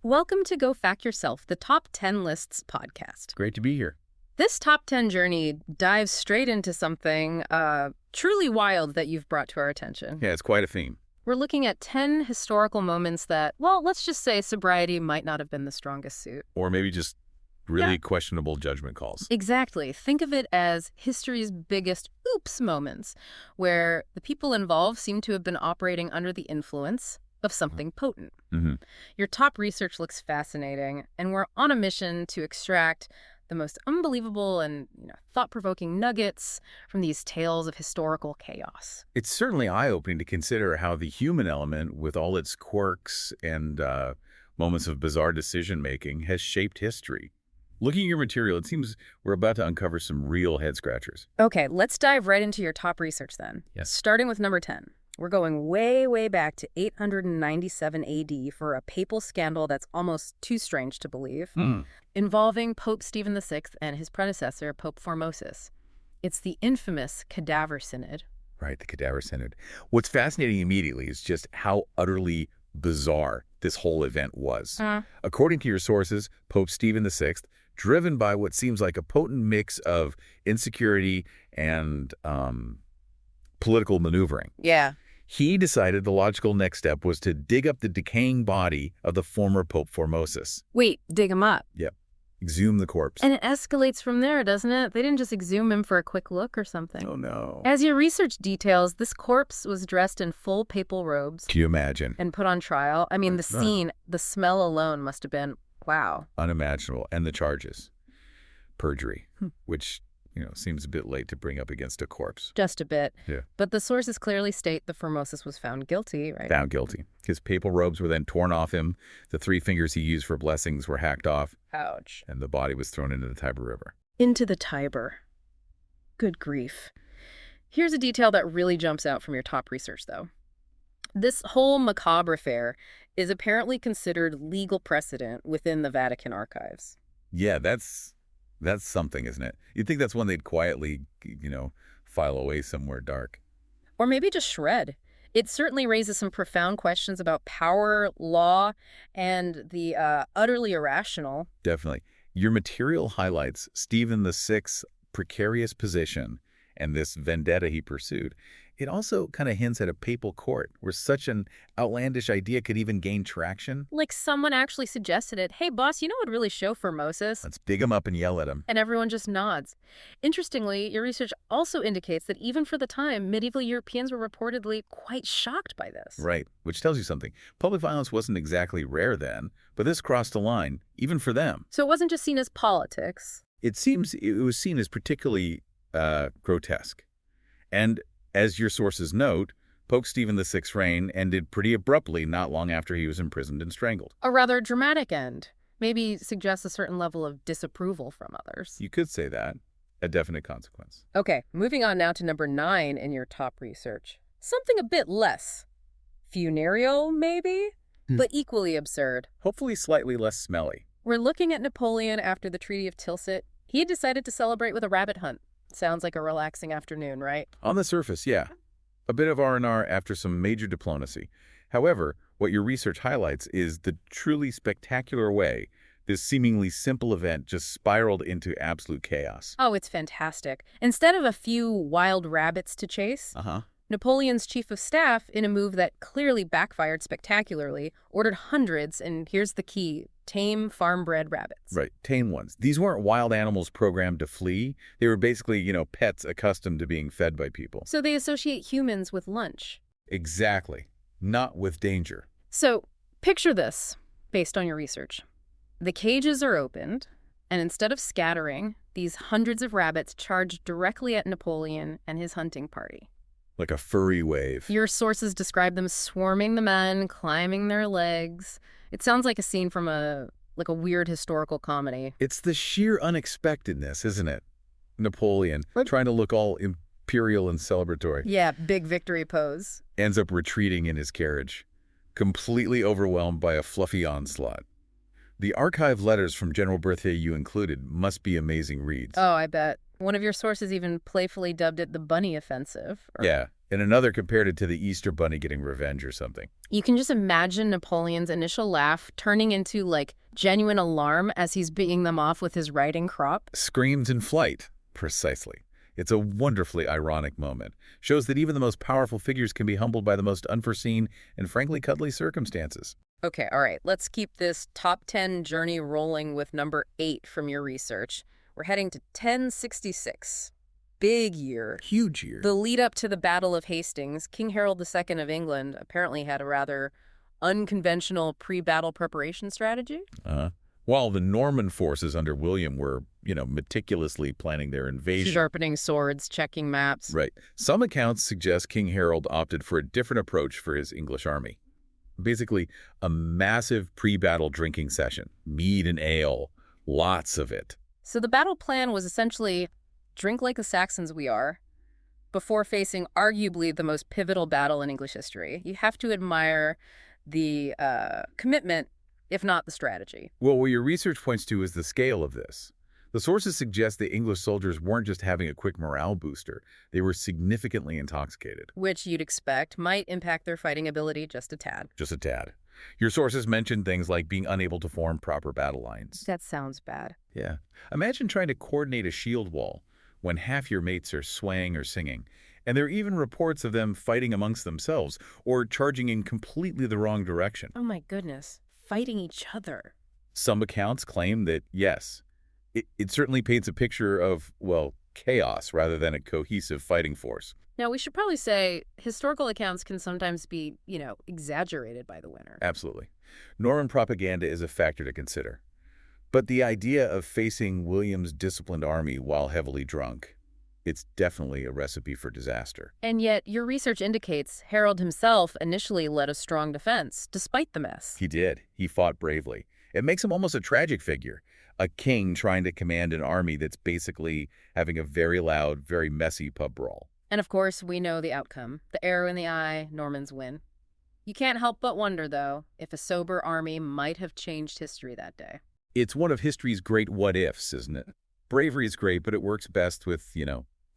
Welcome to Go Fact Yourself, the Top 10 Lists podcast. Great to be here. This Top 10 journey dives straight into something truly wild that you've brought to our attention. Yeah, it's quite a theme. We're looking at 10 historical moments that, well, let's just say sobriety might not have been the strongest suit. Or maybe just really questionable judgment calls. Exactly. Think of it as history's biggest oops moments, where the people involved seem to have been operating under the influence of something potent. Mm-hmm. Your top research looks fascinating, and we're on a mission to extract the most unbelievable and thought-provoking nuggets from these tales of historical chaos. It's certainly eye-opening to consider how the human element, with all its quirks and moments of bizarre decision-making, has shaped history. Looking at your material, it seems we're about to uncover some real head-scratchers. Okay, let's dive right into your top research then. Yes. Starting with number 10. We're going way, way back to 897 AD for a papal scandal that's almost too strange to believe, involving Pope Stephen VI and his predecessor, Pope Formosus. It's the infamous Cadaver Synod. Right, the Cadaver Synod. What's fascinating immediately is just how utterly bizarre this whole event was. According to your sources, Pope Stephen VI, driven by what seems like a potent mix of insecurity and political maneuvering. Yeah. He decided the logical next step was to dig up the decaying body of the former Pope Formosus. Wait, dig him up. Yep. Exhume the corpse. And it escalates from there, doesn't it? They didn't just exhume him for a quick look or something. Oh, no. As your research details, this corpse was dressed in full papal robes. Can you imagine? And put on trial. I mean, the scene, the smell alone must have been, wow. Unimaginable. And the charges. Perjury, which seems a bit late to bring up against a corpse. Just a bit. Yeah. But the sources clearly state the Formosus was found guilty, right? Found guilty. His papal robes were then torn off him. The 3 fingers he used for blessings were hacked off. Ouch. And the body was thrown into the Tiber River. Into the Tiber. Good grief. Here's a detail that really jumps out from your top research, though. This whole macabre affair is apparently considered legal precedent within the Vatican archives. Yeah, that's something, isn't it? You'd think that's one they'd quietly, file away somewhere dark. Or maybe just shred. It certainly raises some profound questions about power, law, and the utterly irrational. Definitely. Your material highlights Stephen VI's precarious position and this vendetta he pursued. It also kind of hints at a papal court where such an outlandish idea could even gain traction. Like someone actually suggested it. Hey, boss, what would really show Formosus? Let's dig him up and yell at him. And everyone just nods. Interestingly, your research also indicates that even for the time, medieval Europeans were reportedly quite shocked by this. Right, which tells you something. Public violence wasn't exactly rare then, but this crossed a line, even for them. So it wasn't just seen as politics. It seems it was seen as particularly grotesque. And as your sources note, Pope Stephen VI's reign ended pretty abruptly not long after he was imprisoned and strangled. A rather dramatic end. Maybe suggests a certain level of disapproval from others. You could say that. A definite consequence. Okay, moving on now to number 9 in your top research. Something a bit less funereal, maybe? But equally absurd. Hopefully slightly less smelly. We're looking at Napoleon after the Treaty of Tilsit. He had decided to celebrate with a rabbit hunt. Sounds like a relaxing afternoon, right? On the surface, yeah. A bit of R&R after some major diplomacy. However, what your research highlights is the truly spectacular way this seemingly simple event just spiraled into absolute chaos. Oh, it's fantastic. Instead of a few wild rabbits to chase, Napoleon's chief of staff, in a move that clearly backfired spectacularly, ordered hundreds, and here's the key, tame farm-bred rabbits. Right, tame ones. These weren't wild animals programmed to flee. They were basically, pets accustomed to being fed by people. So they associate humans with lunch. Exactly. Not with danger. So picture this, based on your research. The cages are opened, and instead of scattering, these hundreds of rabbits charge directly at Napoleon and his hunting party. Like a furry wave. Your sources describe them swarming the men, climbing their legs. It sounds like a scene from a weird historical comedy. It's the sheer unexpectedness, isn't it? Napoleon, trying to look all imperial and celebratory. Yeah, big victory pose. Ends up retreating in his carriage, completely overwhelmed by a fluffy onslaught. The archived letters from General Berthier you included must be amazing reads. Oh, I bet. One of your sources even playfully dubbed it the Bunny Offensive. Yeah, And another compared it to the Easter Bunny getting revenge or something. You can just imagine Napoleon's initial laugh turning into, like, genuine alarm as he's beating them off with his riding crop. Screams in flight. Precisely. It's a wonderfully ironic moment. Shows that even the most powerful figures can be humbled by the most unforeseen and frankly cuddly circumstances. Okay, all right. Let's keep this top 10 journey rolling with number 8 from your research. We're heading to 1066. Big year. Huge year. The lead up to the Battle of Hastings, King Harold II of England apparently had a rather unconventional pre-battle preparation strategy. While the Norman forces under William were, meticulously planning their invasion. Sharpening swords, checking maps. Right. Some accounts suggest King Harold opted for a different approach for his English army. Basically, a massive pre-battle drinking session. Mead and ale. Lots of it. So the battle plan was essentially drink like the Saxons we are before facing arguably the most pivotal battle in English history. You have to admire the commitment, if not the strategy. Well, what your research points to is the scale of this. The sources suggest the English soldiers weren't just having a quick morale booster. They were significantly intoxicated. Which you'd expect might impact their fighting ability just a tad. Just a tad. Your sources mentioned things like being unable to form proper battle lines. That sounds bad. Yeah. Imagine trying to coordinate a shield wall when half your mates are swaying or singing. And there are even reports of them fighting amongst themselves or charging in completely the wrong direction. Oh my goodness. Fighting each other. Some accounts claim that, yes, it certainly paints a picture of, well, chaos rather than a cohesive fighting force. Now, we should probably say historical accounts can sometimes be, exaggerated by the winner. Absolutely. Norman propaganda is a factor to consider. But the idea of facing William's disciplined army while heavily drunk, it's definitely a recipe for disaster. And yet, your research indicates Harold himself initially led a strong defense, despite the mess. He did. He fought bravely. It makes him almost a tragic figure. A king trying to command an army that's basically having a very loud, very messy pub brawl. And of course, we know the outcome. The arrow in the eye, Normans win. You can't help but wonder, though, if a sober army might have changed history that day. It's one of history's great what-ifs, isn't it? Bravery is great, but it works best with,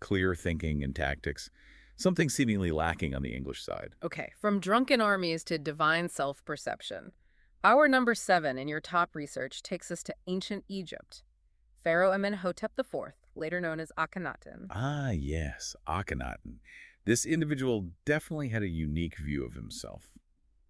clear thinking and tactics. Something seemingly lacking on the English side. Okay, from drunken armies to divine self-perception. Our number 7 in your top research takes us to ancient Egypt. Pharaoh Amenhotep IV, later known as Akhenaten. Ah, yes, Akhenaten. This individual definitely had a unique view of himself.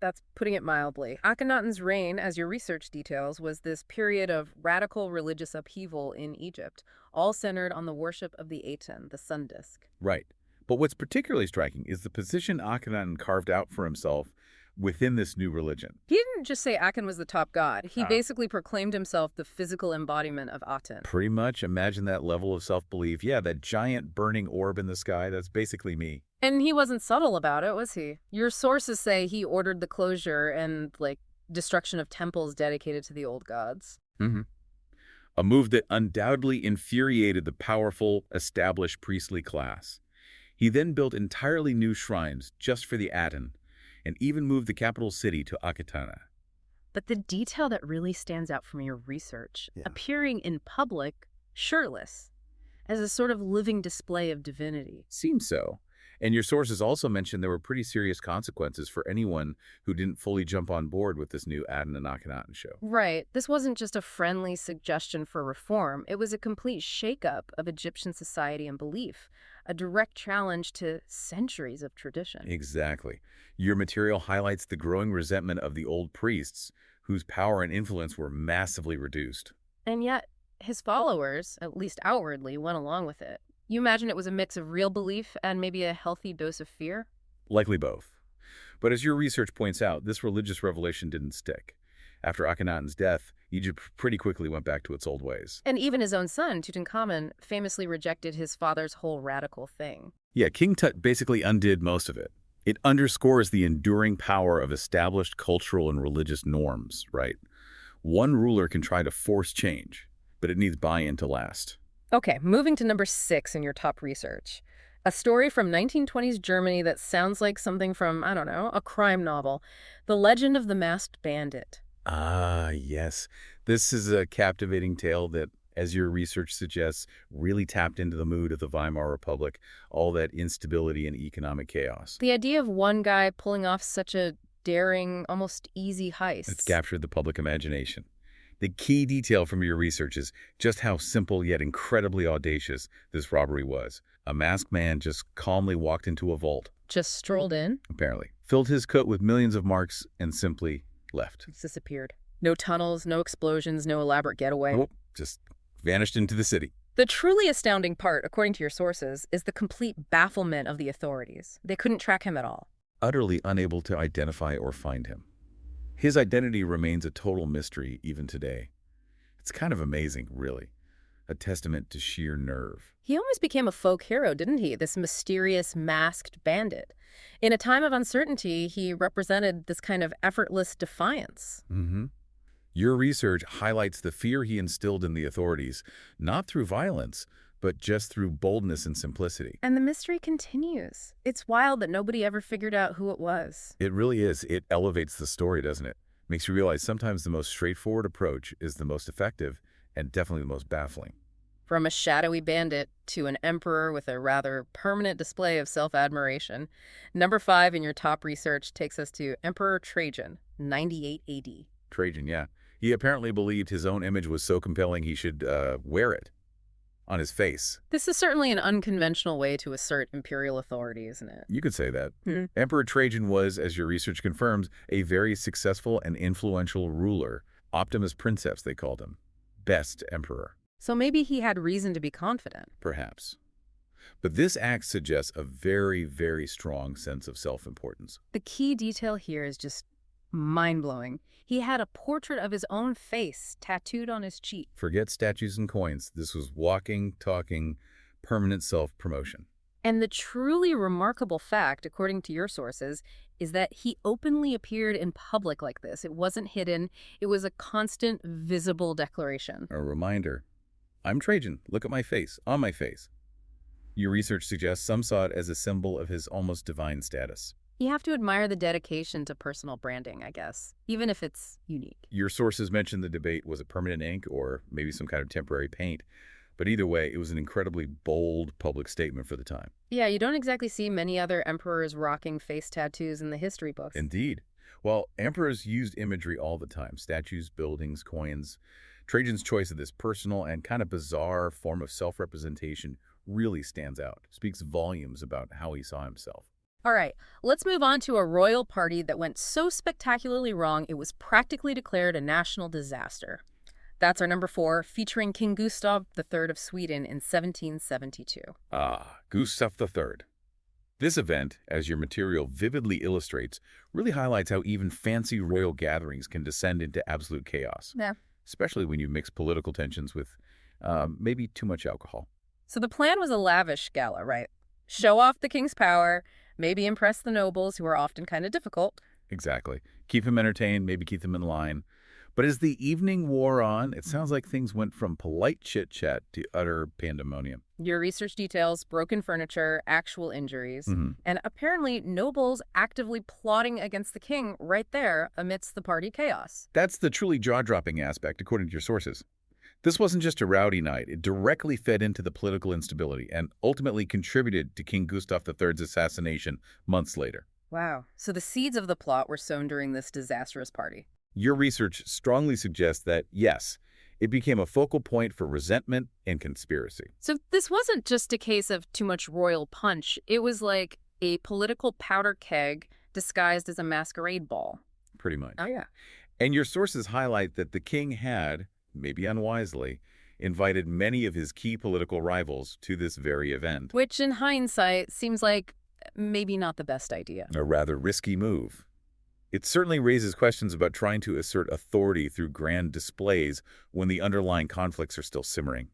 That's putting it mildly. Akhenaten's reign, as your research details, was this period of radical religious upheaval in Egypt, all centered on the worship of the Aten, the sun disk. Right. But what's particularly striking is the position Akhenaten carved out for himself within this new religion. He didn't just say Aten was the top god. He basically proclaimed himself the physical embodiment of Aten. Pretty much. Imagine that level of self-belief. Yeah, that giant burning orb in the sky, that's basically me. And he wasn't subtle about it, was he? Your sources say he ordered the closure and, destruction of temples dedicated to the old gods. A move that undoubtedly infuriated the powerful, established priestly class. He then built entirely new shrines just for the Aten, and even moved the capital city to Akhenaten. But the detail that really stands out from your research, appearing in public, shirtless, as a sort of living display of divinity. Seems so. And your sources also mentioned there were pretty serious consequences for anyone who didn't fully jump on board with this new Aten and Akhenaten show. Right. This wasn't just a friendly suggestion for reform. It was a complete shakeup of Egyptian society and belief, a direct challenge to centuries of tradition. Exactly. Your material highlights the growing resentment of the old priests, whose power and influence were massively reduced. And yet, his followers, at least outwardly, went along with it. You imagine it was a mix of real belief and maybe a healthy dose of fear? Likely both. But as your research points out, this religious revelation didn't stick. After Akhenaten's death, Egypt pretty quickly went back to its old ways. And even his own son, Tutankhamun, famously rejected his father's whole radical thing. Yeah, King Tut basically undid most of it. It underscores the enduring power of established cultural and religious norms, right? One ruler can try to force change, but it needs buy-in to last. Okay, moving to number 6 in your top research. A story from 1920s Germany that sounds like something from, I don't know, a crime novel. The Legend of the Masked Bandit. Ah, yes. This is a captivating tale that as your research suggests, really tapped into the mood of the Weimar Republic, all that instability and economic chaos. The idea of one guy pulling off such a daring, almost easy heist. It's captured the public imagination. The key detail from your research is just how simple yet incredibly audacious this robbery was. A masked man just calmly walked into a vault. Just strolled in? Apparently. Filled his coat with millions of marks and simply left. It's disappeared. No tunnels, no explosions, no elaborate getaway. Nope, just vanished into the city. The truly astounding part, according to your sources, is the complete bafflement of the authorities. They couldn't track him at all. Utterly unable to identify or find him. His identity remains a total mystery even today. It's kind of amazing, really. A testament to sheer nerve. He almost became a folk hero, didn't he? This mysterious, masked bandit. In a time of uncertainty, he represented this kind of effortless defiance. Mm-hmm. Your research highlights the fear he instilled in the authorities, not through violence, but just through boldness and simplicity. And the mystery continues. It's wild that nobody ever figured out who it was. It really is. It elevates the story, doesn't it? Makes you realize sometimes the most straightforward approach is the most effective and definitely the most baffling. From a shadowy bandit to an emperor with a rather permanent display of self-admiration, number 5 in your top research takes us to Emperor Trajan, 98 AD. Trajan, yeah. He apparently believed his own image was so compelling he should wear it on his face. This is certainly an unconventional way to assert imperial authority, isn't it? You could say that. Emperor Trajan was, as your research confirms, a very successful and influential ruler. Optimus Princeps, they called him. Best emperor. So maybe he had reason to be confident. Perhaps. But this act suggests a very, very strong sense of self-importance. The key detail here is just mind-blowing. He had a portrait of his own face tattooed on his cheek. Forget statues and coins. This was walking, talking, permanent self-promotion. And the truly remarkable fact, according to your sources, is that he openly appeared in public like this. It wasn't hidden. It was a constant, visible declaration. A reminder. I'm Trajan. Look at my face. On my face. Your research suggests some saw it as a symbol of his almost divine status. You have to admire the dedication to personal branding, I guess, even if it's unique. Your sources mentioned the debate was it permanent ink or maybe some kind of temporary paint. But either way, it was an incredibly bold public statement for the time. Yeah, you don't exactly see many other emperors rocking face tattoos in the history books. Indeed. Well, emperors used imagery all the time. Statues, buildings, coins. Trajan's choice of this personal and kind of bizarre form of self-representation really stands out. Speaks volumes about how he saw himself. All right, let's move on to a royal party that went so spectacularly wrong it was practically declared a national disaster. That's our number 4, featuring King Gustav III of Sweden in 1772. Ah, Gustav III. This event, as your material vividly illustrates, really highlights how even fancy royal gatherings can descend into absolute chaos. Yeah. Especially when you mix political tensions with maybe too much alcohol. So the plan was a lavish gala, right? Show off the king's power, maybe impress the nobles, who are often kind of difficult. Exactly. Keep them entertained, maybe keep them in line. But as the evening wore on, it sounds like things went from polite chit-chat to utter pandemonium. Your research details broken furniture, actual injuries, and apparently nobles actively plotting against the king right there amidst the party chaos. That's the truly jaw-dropping aspect, according to your sources. This wasn't just a rowdy night. It directly fed into the political instability and ultimately contributed to King Gustav III's assassination months later. Wow. So the seeds of the plot were sown during this disastrous party. Your research strongly suggests that, yes, it became a focal point for resentment and conspiracy. So this wasn't just a case of too much royal punch. It was like a political powder keg disguised as a masquerade ball. Pretty much. Oh, yeah. And your sources highlight that the king had, maybe unwisely, invited many of his key political rivals to this very event. Which, in hindsight, seems like maybe not the best idea. A rather risky move. It certainly raises questions about trying to assert authority through grand displays when the underlying conflicts are still simmering.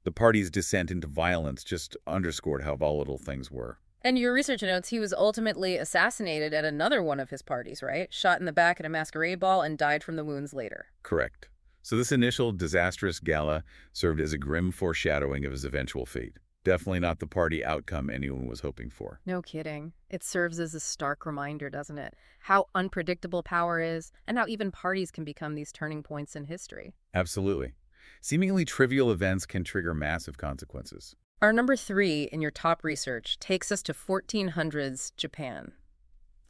The party's descent into violence just underscored how volatile things were. And your research notes he was ultimately assassinated at another one of his parties, right? Shot in the back at a masquerade ball and died from the wounds later. Correct. So this initial disastrous gala served as a grim foreshadowing of his eventual fate. Definitely not the party outcome anyone was hoping for. No kidding. It serves as a stark reminder, doesn't it? How unpredictable power is, and how even parties can become these turning points in history. Absolutely. Seemingly trivial events can trigger massive consequences. Our number 3 in your top research takes us to 1400s Japan.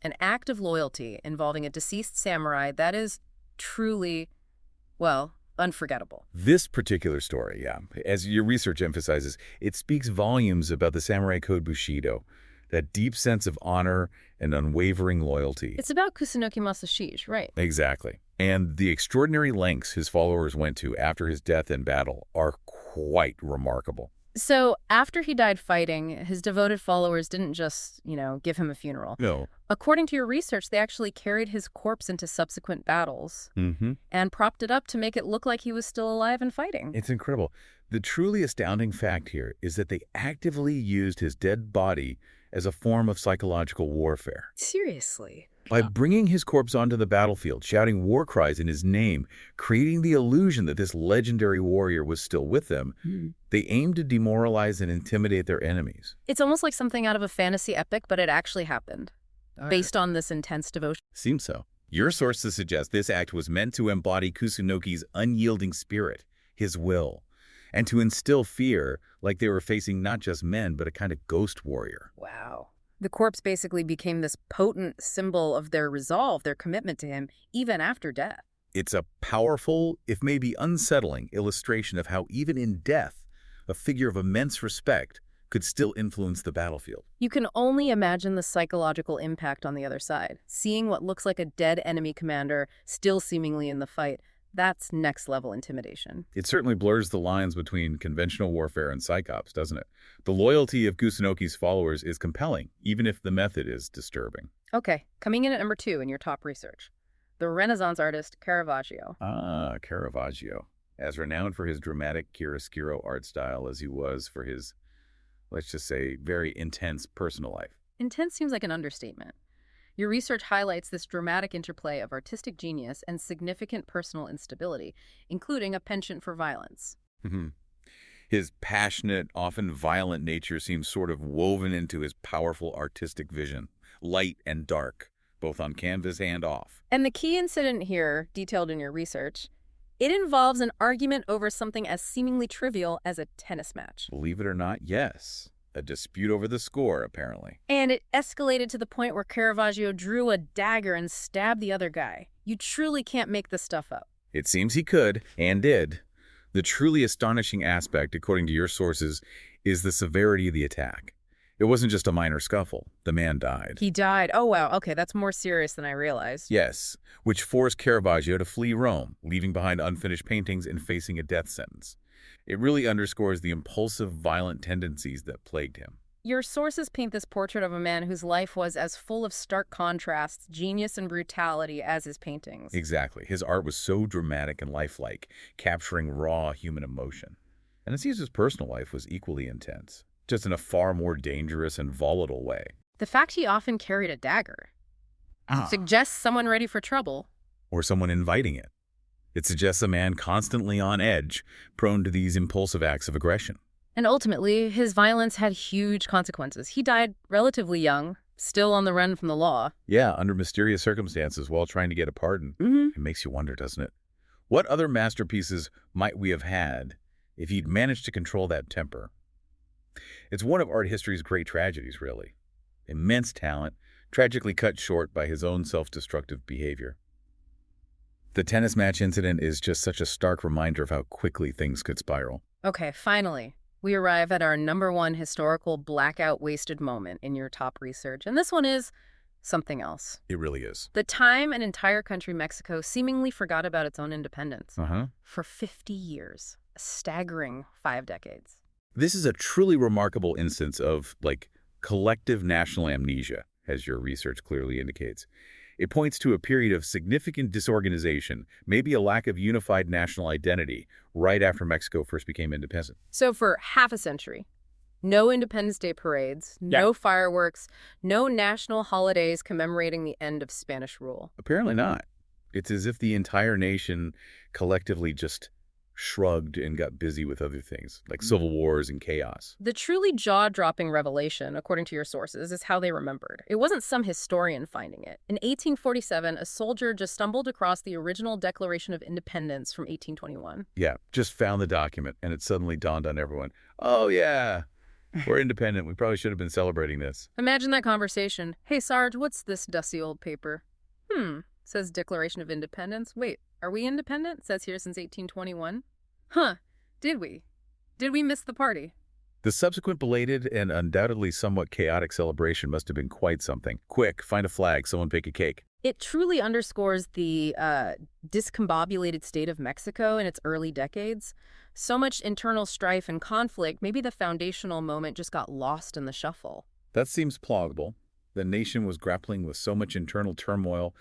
An act of loyalty involving a deceased samurai that is truly, well, unforgettable. This particular story, yeah, as your research emphasizes, it speaks volumes about the samurai code Bushido, that deep sense of honor and unwavering loyalty. It's about Kusunoki Masashi, right? Exactly. And the extraordinary lengths his followers went to after his death in battle are quite remarkable. So after he died fighting, his devoted followers didn't just, give him a funeral. No. According to your research, they actually carried his corpse into subsequent battles and propped it up to make it look like he was still alive and fighting. It's incredible. The truly astounding fact here is that they actively used his dead body as a form of psychological warfare. Seriously? By bringing his corpse onto the battlefield, shouting war cries in his name, creating the illusion that this legendary warrior was still with them, they aimed to demoralize and intimidate their enemies. It's almost like something out of a fantasy epic, but it actually happened, based on this intense devotion. Seems so. Your sources suggest this act was meant to embody Kusunoki's unyielding spirit, his will, and to instill fear like they were facing not just men, but a kind of ghost warrior. Wow. The corpse basically became this potent symbol of their resolve, their commitment to him, even after death. It's a powerful, if maybe unsettling, illustration of how even in death, a figure of immense respect could still influence the battlefield. You can only imagine the psychological impact on the other side. Seeing what looks like a dead enemy commander still seemingly in the fight, that's next-level intimidation. It certainly blurs the lines between conventional warfare and psychops, doesn't it? The loyalty of Kusunoki's followers is compelling, even if the method is disturbing. Okay, coming in at number 2 in your top research. The Renaissance artist Caravaggio. Ah, Caravaggio. As renowned for his dramatic chiaroscuro art style as he was for his, let's just say, very intense personal life. Intense seems like an understatement. Your research highlights this dramatic interplay of artistic genius and significant personal instability, including a penchant for violence. His passionate, often violent nature seems sort of woven into his powerful artistic vision, light and dark, both on canvas and off. And the key incident here, detailed in your research, it involves an argument over something as seemingly trivial as a tennis match. Believe it or not, yes. A dispute over the score, apparently. And it escalated to the point where Caravaggio drew a dagger and stabbed the other guy. You truly can't make this stuff up. It seems he could, and did. The truly astonishing aspect, according to your sources, is the severity of the attack. It wasn't just a minor scuffle. The man died. He died. Oh, wow. Okay, that's more serious than I realized. Yes, which forced Caravaggio to flee Rome, leaving behind unfinished paintings and facing a death sentence. It really underscores the impulsive, violent tendencies that plagued him. Your sources paint this portrait of a man whose life was as full of stark contrasts, genius and brutality as his paintings. Exactly. His art was so dramatic and lifelike, capturing raw human emotion. And it seems his personal life was equally intense, just in a far more dangerous and volatile way. The fact he often carried a dagger suggests someone ready for trouble. Or someone inviting it. It suggests a man constantly on edge, prone to these impulsive acts of aggression. And ultimately, his violence had huge consequences. He died relatively young, still on the run from the law. Yeah, under mysterious circumstances while trying to get a pardon. It makes you wonder, doesn't it? What other masterpieces might we have had if he'd managed to control that temper? It's one of art history's great tragedies, really. Immense talent, tragically cut short by his own self-destructive behavior. The tennis match incident is just such a stark reminder of how quickly things could spiral. Okay, finally, we arrive at our number 1 historical blackout wasted moment in your top research. And this one is something else. It really is. The time an entire country, Mexico, seemingly forgot about its own independence. For 50 years. A staggering 5 decades. This is a truly remarkable instance of, collective national amnesia, as your research clearly indicates. It points to a period of significant disorganization, maybe a lack of unified national identity, right after Mexico first became independent. So for half a century, no Independence Day parades, no fireworks, no national holidays commemorating the end of Spanish rule. Apparently not. It's as if the entire nation collectively just shrugged and got busy with other things, like civil wars and chaos. The truly jaw-dropping revelation, according to your sources, is how they remembered. It wasn't some historian finding it. In 1847, a soldier just stumbled across the original Declaration of Independence from 1821. Yeah, just found the document, and it suddenly dawned on everyone. Oh, yeah, we're independent. We probably should have been celebrating this. Imagine that conversation. Hey, Sarge, what's this dusty old paper? Says Declaration of Independence. Wait, are we independent? Says here since 1821. Huh, did we? Did we miss the party? The subsequent belated and undoubtedly somewhat chaotic celebration must have been quite something. Quick, find a flag, someone bake a cake. It truly underscores the discombobulated state of Mexico in its early decades. So much internal strife and conflict, maybe the foundational moment just got lost in the shuffle. That seems plausible. The nation was grappling with so much internal turmoil,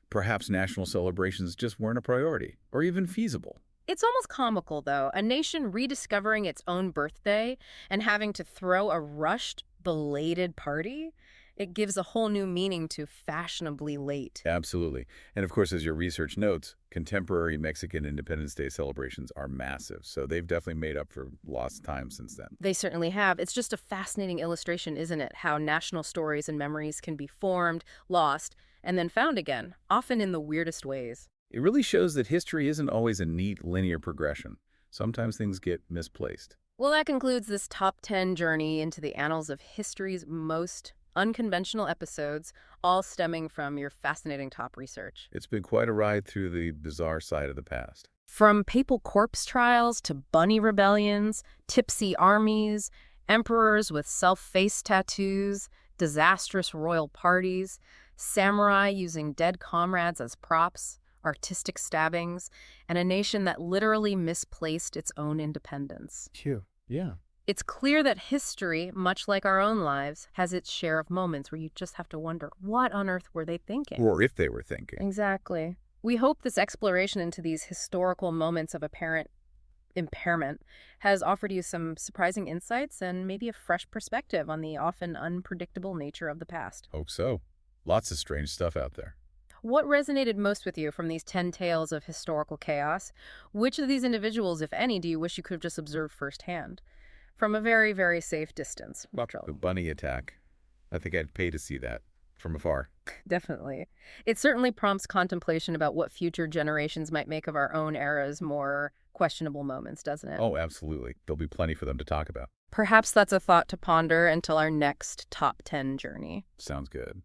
perhaps national celebrations just weren't a priority, or even feasible. It's almost comical, though, a nation rediscovering its own birthday and having to throw a rushed, belated party. It gives a whole new meaning to fashionably late. Absolutely. And of course, as your research notes, contemporary Mexican Independence Day celebrations are massive, so they've definitely made up for lost time since then. They certainly have. It's just a fascinating illustration, isn't it? How national stories and memories can be formed, lost, and then found again, often in the weirdest ways. It really shows that history isn't always a neat, linear progression. Sometimes things get misplaced. Well, that concludes this top 10 journey into the annals of history's most unconventional episodes, all stemming from your fascinating top research. It's been quite a ride through the bizarre side of the past. From papal corpse trials to bunny rebellions, tipsy armies, emperors with self-face tattoos, disastrous royal parties, samurai using dead comrades as props, artistic stabbings, and a nation that literally misplaced its own independence. Phew. Yeah. It's clear that history, much like our own lives, has its share of moments where you just have to wonder, what on earth were they thinking? Or if they were thinking. Exactly. We hope this exploration into these historical moments of apparent impairment has offered you some surprising insights and maybe a fresh perspective on the often unpredictable nature of the past. Hope so. Lots of strange stuff out there. What resonated most with you from these 10 tales of historical chaos? Which of these individuals, if any, do you wish you could have just observed firsthand? From a very, very safe distance. The bunny attack. I think I'd pay to see that from afar. Definitely. It certainly prompts contemplation about what future generations might make of our own era's more questionable moments, doesn't it? Oh, absolutely. There'll be plenty for them to talk about. Perhaps that's a thought to ponder until our next top 10 journey. Sounds good.